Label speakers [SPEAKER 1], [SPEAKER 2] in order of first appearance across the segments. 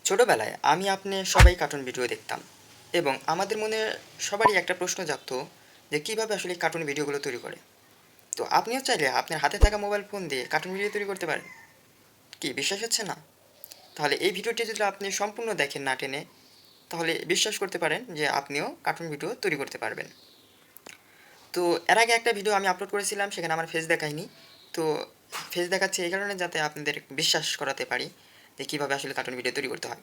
[SPEAKER 1] ছোটবেলায় আমি আপনি সবাই কার্টুন ভিডিও দেখতাম এবং আমাদের মনে সবারই একটা প্রশ্ন জাগতো যে কীভাবে আসলে এই কার্টুন ভিডিওগুলো তৈরি করে। তো আপনিও চাইলে আপনার হাতে থাকা মোবাইল ফোন দিয়ে কার্টুন ভিডিও তৈরি করতে পারেন। কি বিশ্বাস হচ্ছে না? তাহলে এই ভিডিওটি যদি আপনি সম্পূর্ণ দেখেন না টেনে, তাহলে বিশ্বাস করতে পারেন যে আপনিও কার্টুন ভিডিও তৈরি করতে পারবেন। তো এর আগে একটা ভিডিও আমি আপলোড করেছিলাম, সেখানে আমার ফেস দেখায়নি। তো ফেস দেখাচ্ছে এই কারণে যাতে আপনাদের বিশ্বাস করাতে পারি যে কীভাবে আসলে কার্টুন ভিডিও তৈরি করতে হয়।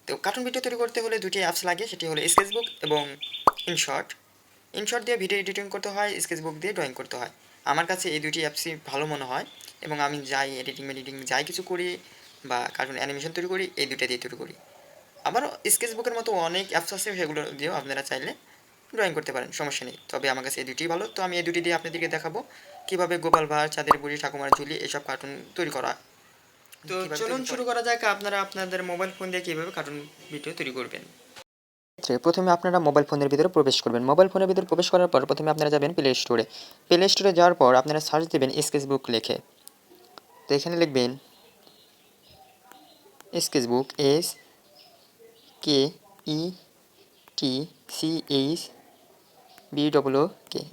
[SPEAKER 1] তো কার্টুন ভিডিও তৈরি করতে হলে দুটি অ্যাপস লাগে, সেটি হলো স্কেচবুক এবং ইনশর্ট। ইনশর্ট দিয়ে ভিডিও এডিটিং করতে হয়, স্কেচবুক দিয়ে ড্রয়িং করতে হয়। আমার কাছে এই দুটি অ্যাপসই ভালো মনে হয় এবং আমি যাই এডিটিং যাই কিছু করি বা কার্টুন অ্যানিমেশন তৈরি করি, এই দুটো দিয়ে তৈরি করি। আবারও স্কেচবুকের মতো অনেক অ্যাপস আছে, সেগুলো দিয়েও আপনারা চাইলে ড্রয়িং করতে পারেন, সমস্যা নেই। তবে আমার কাছে এই দুটিই ভালো, তো আমি এই দুটি দিয়ে আপনাদেরকে দেখাবো কীভাবে গোপাল ভাঁড়, চাঁদের বুড়ি, ঠাকুমার ঝুলি এসব কার্টুন তৈরি করা। তো চলুন শুরু করা যাক, আপনারা আপনাদের মোবাইল ফোন দিয়ে কীভাবে কার্টুন ভিডিও তৈরি করবেন। প্রথমে আপনারা মোবাইল ফোনের ভিতরে প্রবেশ করবেন। মোবাইল ফোনের ভিতরে প্রবেশ করার পর প্রথমে আপনারা যাবেন প্লে স্টোরে। প্লে স্টোরে যাওয়ার পর আপনারা সার্চ দেবেন স্কেচবুক লিখে। তো এখানে লিখবেন স্কেচবুক, SKETCHBOOK,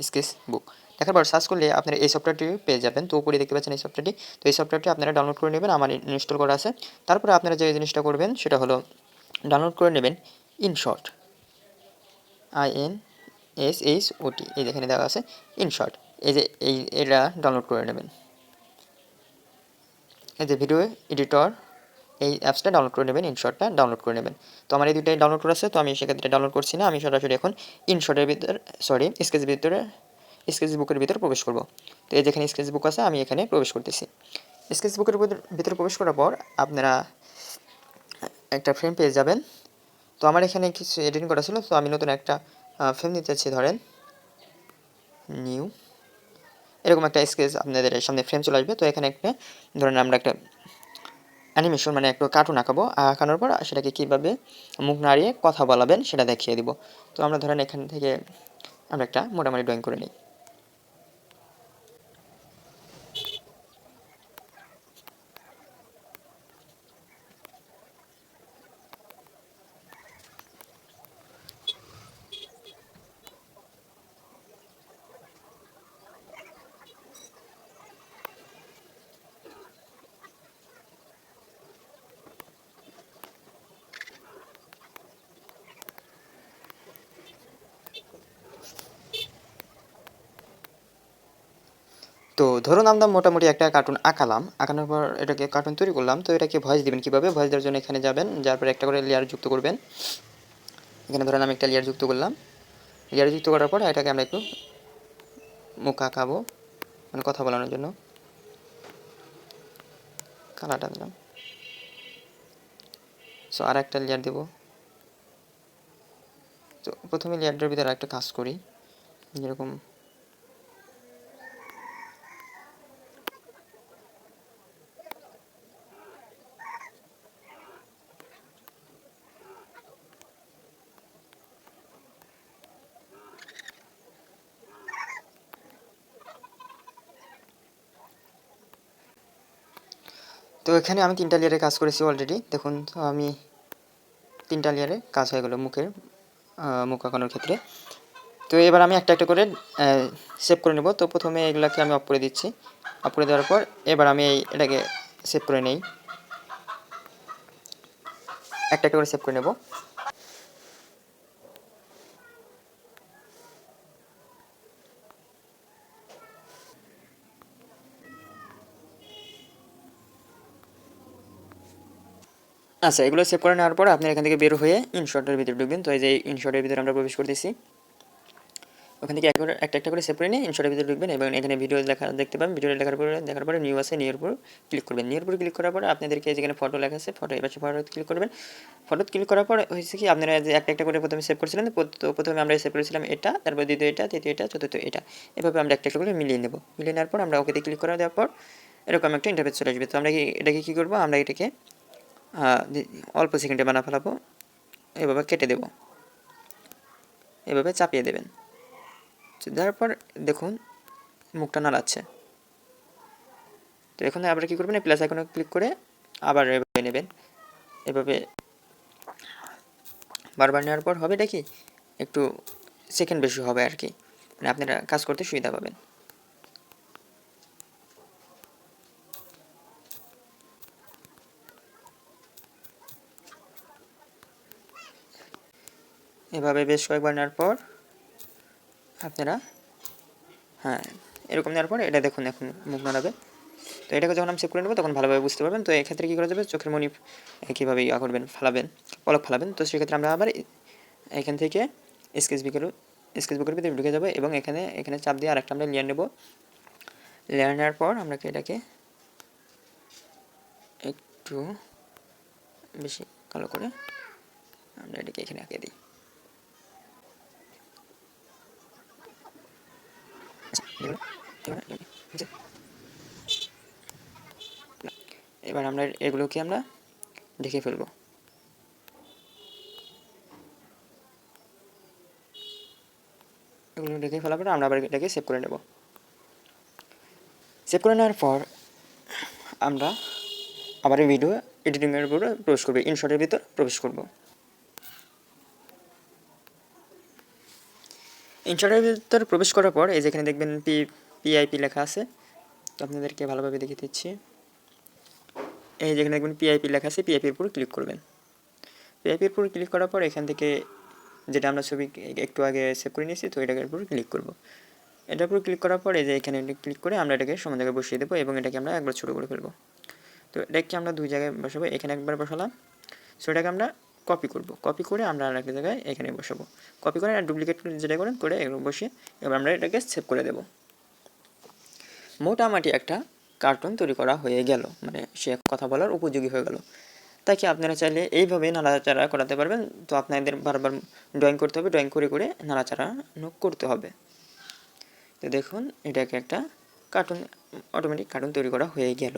[SPEAKER 1] স্কেচবুক। দেখার পর সার্চ করলে আপনারা এই সফটওয়্যারটি পেয়ে যাবেন। তো উপরে দেখতে পাচ্ছেন এই সফটওয়্যারটি। তো এই সফটওয়্যারটি আপনারা ডাউনলোড করে নেবেন, আমার ইনস্টল করা আছে। তারপরে আপনারা যে জিনিসটা করবেন সেটা হলো ডাউনলোড করে নেবেন ইনশর্ট, INSHOT, এই যেখানে দেওয়া আছে ইনশর্ট। এই যে এটা ডাউনলোড করে নেবেন। এই যে ভিডিও এডিটর, এই অ্যাপসটা ডাউনলোড করে নেবেন, ইনশর্টটা ডাউনলোড করে নেবেন। তো আমার এই দুইটাই ডাউনলোড করা আছে, তো আমি সেক্ষেত্রে ডাউনলোড করছি না, আমি সরাসরি এখন ইনশর্টের ভিতর স্কেচবুকের ভিতরে প্রবেশ করব। তো এই যেখানে স্কেচবুক আছে আমি এখানে প্রবেশ করতেছি। স্কেচবুকের ভিতরে প্রবেশ করার পর আপনারা একটা ফ্রেম পেয়ে যাবেন। তো আমার এখানে কিছু এডিটিং করা ছিল, তো আমি নতুন একটা ফ্রেম নিতে চাচ্ছি। ধরেন নিউ, এরকম একটা স্কেচ আপনাদের সামনে ফ্রেম চলে আসবে। তো এখানে একটা ধরেন আমরা একটা অ্যানিমেশন মানে একটা কার্টুন আঁকাবো, আঁকানোর পর সেটাকে কীভাবে মুখ নাড়িয়ে কথা বলাবেন সেটা দেখিয়ে দিব। তো আমরা ধরেন এখান থেকে আমরা একটা মোটামুটি ড্রয়িং করে নিই। তো ধরুন আমরা মোটামুটি একটা কার্টুন আঁকালাম, আঁকানোর পর এটাকে কার্টুন তৈরি করলাম। তো এটাকে ভয়েস দিবেন কীভাবে, ভয়েস দেওয়ার জন্য এখানে যাবেন, যার পর একটা করে লেয়ার যুক্ত করবেন। এখানে ধরেন আমি একটা লেয়ার যুক্ত করলাম। লেয়ার যুক্ত করার পর এটাকে আমরা একটু মুখ আঁকাবো, মানে কথা বলানোর জন্য কালারটা দিলাম। সো আর একটা লেয়ার দেবো। তো প্রথমে লেয়ারটার ভিতরে একটা কাজ করি, যেরকম তো এখানে আমি 3টা লেয়ারে কাজ করেছি অলরেডি, দেখুন। তো আমি 3টা লেয়ারে কাজ হয়ে গেল মুখ আঁকানোর ক্ষেত্রে। তো এবার আমি একটা একটা করে সেভ করে নেব। তো প্রথমে এগুলাকে আমি অফ করে দিচ্ছি। অফ করে দেওয়ার পর এবার আমি এটাকে সেভ করে নেই, একটা একটা করে সেভ করে নেব। আচ্ছা, এগুলো সেভ করে নেওয়ার পর আপনি এখান থেকে বের হয়ে ইনশর্টের ভিতরে ঢুকবেন। তো এই যে ইনশর্টের ভিতরে আমরা প্রবেশ করতেছি। ওখান থেকে একটা একটা করে সেভ করে নিয়ে ইনশর্টের ভিতরে ঢুকবেন এবং এখানে ভিডিও দেখতে পাবেন। ভিডিও দেখার পরে নিউ আছে, নিউর উপর ক্লিক করবেন। নিউর উপর ক্লিক করার পরে আপনাদেরকে যেখানে ফটো লেখা আছে, ফটো এবার ফটো ক্লিক করবেন। ফটো ক্লিক করার পর হয়েছে কি, আপনারা যে একটা একটা করে প্রথমে সেভ করেছিলেন, তো প্রথমে আমরা সেভ করেছিলাম এটা, তারপর দ্বিতীয় এটা, তৃতীয় এটা, চতুর্থ এটা, এভাবে আমরা একটা একটা করে মিলিয়ে নেব। মিলিয়ে নেওয়ার পর আমরা ওকেতে ক্লিক করে দেওয়ার পর এরকম একটা ইন্টারফেস চলে আসবে। তো আমরা এটাকে কী করবো, আমরা এটাকে অল্প সেকেন্ডে বানা ফেলাবো। এভাবে কেটে দেব, এভাবে চাপিয়ে দেবেন। দেওয়ার পর দেখুন মুখটা নাড়াচ্ছে। তো এখন আবার কী করবেন, প্লাস আইকনে ক্লিক করে আবার এভাবে নেবেন। এভাবে বারবার নেওয়ার পর হবে এটা কি একটু সেকেন্ড বেশি হবে আর কি, মানে আপনারা কাজ করতে সুবিধা পাবেন। এভাবে বেশ কয়েকবার নেওয়ার পর আপনারা হ্যাঁ এরকম নেওয়ার পর এটা দেখুন এখন মুখ নাড়াবে। তো এটাকে যখন আমি সেভ করে নেবো তখন ভালোভাবে বুঝতে পারবেন। তো এক্ষেত্রে কী করা যাবে, চোখের মনি কীভাবে ইয়া করবেন, ফালাবেন, পলক ফালাবেন। তো সেক্ষেত্রে আমরা আবার এখান থেকে স্কেচবুকের ভিতরে ঢুকে যাবো এবং এখানে চাপ দিয়ে আরেকটা আমরা লেয়ার নেব। লেয়ার নেওয়ার পর আমরা এটাকে একটু বেশি কালো করে আমরা এটাকে এখানে আঁকে দিই। এবার আমরা এগুলোকে আমরা ঢেকে ফেলবো। এগুলো ঢেকে ফেলার পর আমরা আবার এটাকে সেভ করে নেব। সেভ করে নেওয়ার পর আমরা আবার এই ভিডিও এডিটিংয়ের উপরে প্রবেশ করবো, ইনশটের ভিতর প্রবেশ করব। ইনশটের ভিতর প্রবেশ করার পর এই যেখানে দেখবেন পিআইপি লেখা আছে, তো আপনাদেরকে ভালোভাবে দেখিয়ে দিচ্ছি। এই যেখানে দেখবেন পিআইপি লেখা আছে, পিআইপির উপর ক্লিক করবেন। পিআইপির উপর ক্লিক করার পর এখান থেকে যেটা আমরা ছবি একটু আগে সেভ করে নিয়েছি, তো এটার উপর ক্লিক করব। এটার উপর ক্লিক করার পরে যে এখানে ক্লিক করে আমরা এটাকে সমান জায়গায় বসিয়ে দেবো এবং এটাকে আমরা একবার ছোটো করে ফেলবো। তো এটাকে আমরা দুই জায়গায় বসাবো, এখানে একবার বসালাম। সো এটাকে আমরা কপি করব, কপি করে আমরা আরেকটা জায়গায় এখানে বসাবো। কপি করে আর ডুপ্লিকেট যেটা করেন করে এগুলো বসিয়ে এবার আমরা এটাকে সেভ করে দেব। মোটামুটি একটা কার্টুন তৈরি করা হয়ে গেল, মানে সে কথা বলার উপযোগী হয়ে গেল। তাই কি আপনারা চাইলে এইভাবে নাড়াচাড়া করাতে পারবেন। তো আপনাদের বারবার ড্রয়িং করতে হবে, ড্রয়িং করে করে নাড়াচাড়া করতে হবে। তো দেখুন এটাকে একটা কার্টুন, অটোমেটিক কার্টুন তৈরি করা হয়ে গেল।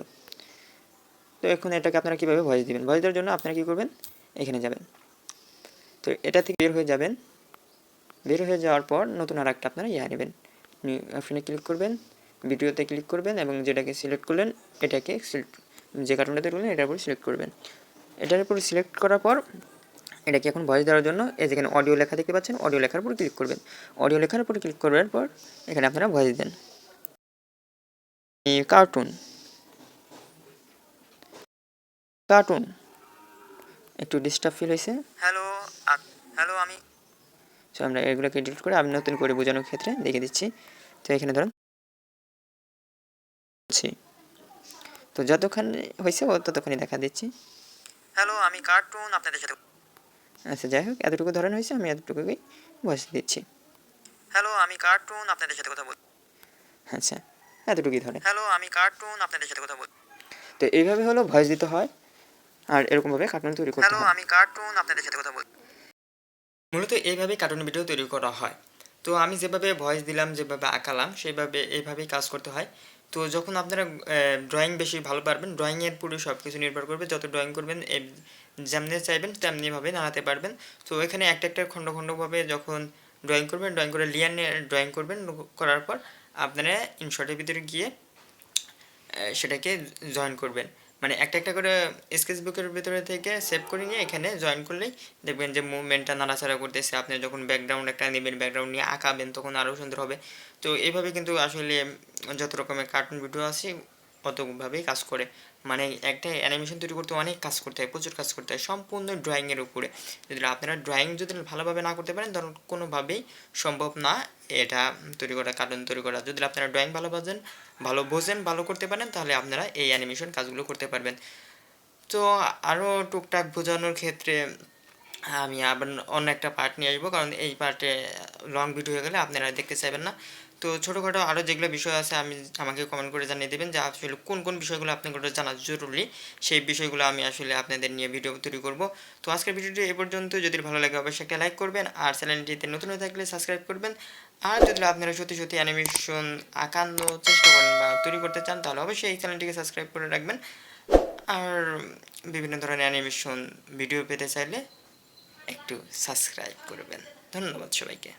[SPEAKER 1] তো এখন এটাকে আপনারা কীভাবে ভয়েস দেবেন, ভয়েস দেওয়ার জন্য আপনারা কী করবেন, এখানে যাবেন। তো এটা থেকে বের হয়ে যাবেন, বের হয়ে যাওয়ার পর নতুন আর একটা আপনারা নেবেন, নিউ অপশনে ক্লিক করবেন, ভিডিওতে ক্লিক করবেন এবং যেটাকে সিলেক্ট করলেন এটাকে সিলেক্ট, যে কার্টুনটা তৈরি করলেন এটার উপর সিলেক্ট করবেন। এটার উপর সিলেক্ট করার পর এটাকে এখন ভয়েস দেওয়ার জন্য এই যেখানে অডিও লেখা দেখতে পাচ্ছেন, অডিও লেখার উপর ক্লিক করবেন। অডিও লেখার উপর ক্লিক করার পর এখানে আপনারা ভয়েস দেন, কার্টুন কার্টুন একটু ডিস্টার্ব ফিল হয়েছে, হ্যালো আমি। সো আমরা এগুলোকে এডিট করে আমি নতুন করে বোঝানোর ক্ষেত্রে দেখে দিচ্ছি। তো এখানে ধরুন তো যতক্ষণ হয়েছে ততক্ষণই দেখা দিচ্ছি, হ্যালো আমি কার্টুন আপনাদের সাথে। আচ্ছা যাই হোক, এতটুকু ধরেন হয়েছে, আমি এতটুকুই ভয়েস দিচ্ছি, হ্যালো আমি কার্টুন আপনাদের সাথে কথা বল। আচ্ছা এতটুকুই ধরে, হ্যালো আমি কার্টুন আপনাদের সাথে কথা বল। তো এইভাবে হলো ভয়েস দিতে হয় আর এরকমভাবে কার্টুন তৈরি করতে হয়। হ্যালো আমি কার্টুন আপনাদের সাথে কথা বল। মূলত এইভাবেই কার্টুন ভিডিও তৈরি করা হয়। তো আমি যেভাবে ভয়েস দিলাম, যেভাবে আঁকালাম, সেইভাবে এইভাবেই কাজ করতে হয়। তো যখন আপনারা ড্রয়িং বেশি ভালো পারবেন, ড্রয়িংয়ের পুরো সব কিছু নির্ভর করবে, যত ড্রয়িং করবেন যেমনি চাইবেন তেমনিভাবে নাড়াতে পারবেন। তো এখানে একটা একটা খণ্ড খণ্ডভাবে যখন ড্রয়িং করবেন, ড্রয়িং করে লেয়ার নিয়ে ড্রয়িং করবেন, করার পর আপনারা ইনশটের ভিতরে গিয়ে সেটাকে জয়েন করবেন, মানে একটা একটা করে স্কেচবুকের ভিতরে থেকে সেভ করে নিয়ে এখানে জয়েন করলেই দেখবেন যে মুভমেন্টটা নাড়াচাড়া করতেছে। আপনি যখন ব্যাকগ্রাউন্ড একটা নেবেন, ব্যাকগ্রাউন্ড নিয়ে আঁকাবেন, তখন আরও সুন্দর হবে। তো এইভাবে কিন্তু আসলে যত রকমের কার্টুন ভিডিও আছে অতভাবেই কাজ করে, মানে একটা অ্যানিমেশন তৈরি করতে অনেক কাজ করতে হয়, প্রচুর কাজ করতে হয়, সম্পূর্ণ ড্রয়িংয়ের উপরে। যদি আপনারা ড্রয়িং যদি ভালোভাবে না করতে পারেন তখন কোনোভাবেই সম্ভব না এটা তৈরি করা, কার্টুন তৈরি করা। যদি আপনারা ড্রয়িং ভালো বোঝেন, ভালো করতে পারেন, তাহলে আপনারা এই অ্যানিমেশন কাজগুলো করতে পারবেন। তো আরও টুকটাক বোঝানোর ক্ষেত্রে আমি আবার অন্য একটা পার্ট নিয়ে আসবো, কারণ এই পার্টে লং ভিডিও হয়ে গেলে আপনারা দেখতে চাইবেন না। তো ছোটোখাটো আরও যেগুলো বিষয় আছে আমাকে কমেন্ট করে জানিয়ে দেবেন যে আসলে কোন কোন বিষয়গুলো আপনাদের জানা জরুরি, সেই বিষয়গুলো আমি আসলে আপনাদের নিয়ে ভিডিও তৈরি করব। তো আজকের ভিডিওটি এ পর্যন্ত, যদি ভালো লাগে অবশ্যই একটা লাইক করবেন আর চ্যানেলটিতে নতুন হয়ে থাকলে সাবস্ক্রাইব করবেন। আর যদি আপনারা সত্যি সত্যি অ্যানিমেশন আঁকানোর চেষ্টা করেন বা তৈরি করতে চান, তাহলে অবশ্যই এই চ্যানেলটিকে সাবস্ক্রাইব করে রাখবেন। আর বিভিন্ন ধরনের অ্যানিমেশন ভিডিও পেতে চাইলে একটু সাবস্ক্রাইব করবেন। ধন্যবাদ সবাইকে।